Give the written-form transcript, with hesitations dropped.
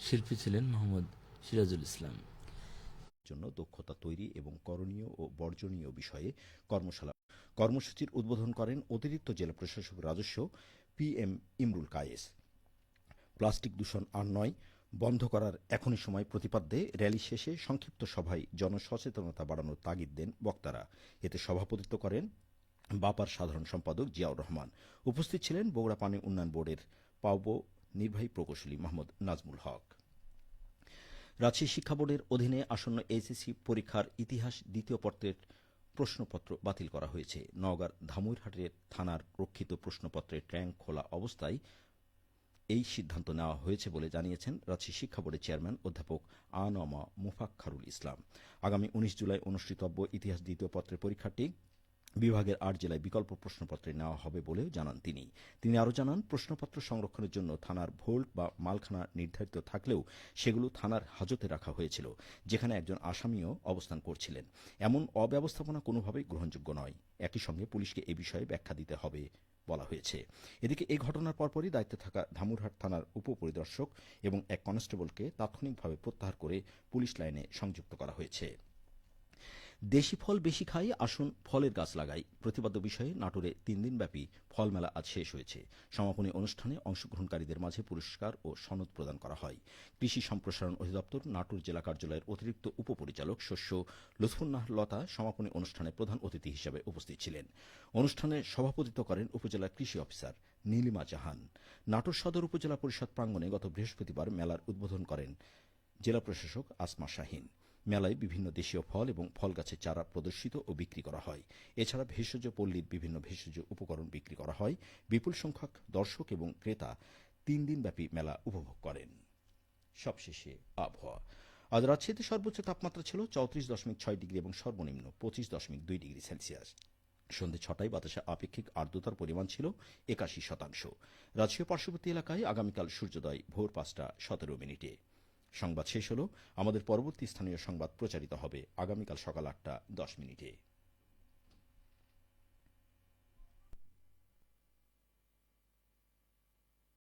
শিল্পী ছিলেন মোহাম্মদ সিরাজুল ইসলাম। জন্য দক্ষতা তৈরি এবং করণীয় ও বর্জনীয় বিষয়ে কর্মশালা কর্মসূচির উদ্বোধন করেন অতিরিক্ত জেলা প্রশাসক রাজস্ব PM ইমরুল কায়েস। প্লাস্টিক দূষণ আর নয়, বন্ধ করার এখনই সময় প্রতিপাদ্যে র্যালি শেষে সংক্ষিপ্ত সভায় জনসচেতনতা বাড়ানোর তাগিদ দেন বক্তারা। এতে সভাপতিত্ব করেন বাপার সাধারণ সম্পাদক জিয়াউর রহমান। উপস্থিত ছিলেন বগুড়া পানি উন্নয়ন বোর্ডের পাউবো নির্বাহী প্রকৌশলী মোহাম্মদ নাজমুল হক। রাজশাহী শিক্ষা বোর্ডের অধীনে আসন্ন এইচএসসি পরীক্ষার ইতিহাস দ্বিতীয় পত্রের প্রশ্নপত্র বাতিল করা হয়েছে। নওগাঁর ধামইরহাটের থানার রক্ষিত প্রশ্নপত্রের ট্যাঙ্ক খোলা অবস্থায় এই সিদ্ধান্ত নেওয়া হয়েছে বলে জানিয়েছেন রাজশাহী শিক্ষা বোর্ডের চেয়ারম্যান অধ্যাপক আনমা মুফাক্খারুল ইসলাম। আগামী 19 জুলাই অনুষ্ঠিতব্য ইতিহাস দ্বিতীয় পত্রের পরীক্ষাটি বিভাগের 8 জেলায় বিকল্প প্রশ্নপত্রে নেওয়া হবে বলেও জানান তিনি। তিনি আরও জানান, প্রশ্নপত্র সংরক্ষণের জন্য থানার ভোল্ট বা মালখানা নির্ধারিত থাকলেও সেগুলো থানার হাজতে রাখা হয়েছিল, যেখানে একজন আসামিও অবস্থান করছিলেন। এমন অব্যবস্থাপনা কোনোভাবেই গ্রহণযোগ্য নয়। একই সঙ্গে পুলিশকে এ বিষয়ে ব্যাখ্যা দিতে হবে বলা হয়েছে। এদিকে এই ঘটনার পরপরই দায়িত্বে থাকা ধামুরহাট থানার উপপরিদর্শক এবং এক কনস্টেবলকে তাৎক্ষণিকভাবে প্রত্যাহার করে পুলিশ লাইনে সংযুক্ত করা হয়েছে। দেশি ফল বেশি খাই, আসুন ফলের গাছ লাগাই প্রতিপাদ্য বিষয়ে নাটোরে 3 দিনব্যাপী ফল মেলা আজ শেষ হয়েছে। সমাপনী অনুষ্ঠানে অংশগ্রহণকারীদের মাঝে পুরস্কার ও সনদ প্রদান করা হয়। কৃষি সম্প্রসারণ অধিদপ্তর নাটোর জেলা কার্যালয়ের অতিরিক্ত উপপরিচালক শস্য লুৎফুন্নাহার লতা সমাপনী অনুষ্ঠানে প্রধান অতিথি হিসেবে উপস্থিত ছিলেন। অনুষ্ঠানে সভাপতিত্ব করেন উপজেলা কৃষি অফিসার নীলিমা জাহান। নাটোর সদর উপজেলা পরিষদ প্রাঙ্গণে গত বৃহস্পতিবার মেলার উদ্বোধন করেন জেলা প্রশাসক আসমা শাহীন। মেলায় বিভিন্ন দেশীয় ফল এবং ফল গাছের চারা প্রদর্শিত ও বিক্রি করা হয়। এছাড়া ভেষজ পল্লীর বিভিন্ন ভেষজ উপকরণ বিক্রি করা হয়। বিপুল সংখ্যক দর্শক এবং ক্রেতা 3 দিনব্যাপী মেলা উপভোগ করেন। সবশেষে আবহাওয়া। আজ রাজশাহীতে সর্বোচ্চ তাপমাত্রা ছিল 34.6 ডিগ্রি এবং সর্বনিম্ন 25.2 ডিগ্রি সেলসিয়াস। সন্ধ্যে 6টায় বাতাসে আপেক্ষিক আর্দ্রতার পরিমাণ ছিল 81%। রাজশাহী পার্শ্ববর্তী এলাকায় আগামীকাল সূর্যোদয় ভোর 5টা 17 মিনিটে। সংবাদ শেষ হল। আমাদের পরবর্তী স্থানীয় সংবাদ প্রচারিত হবে আগামীকাল সকাল 8টা 10 মিনিটে।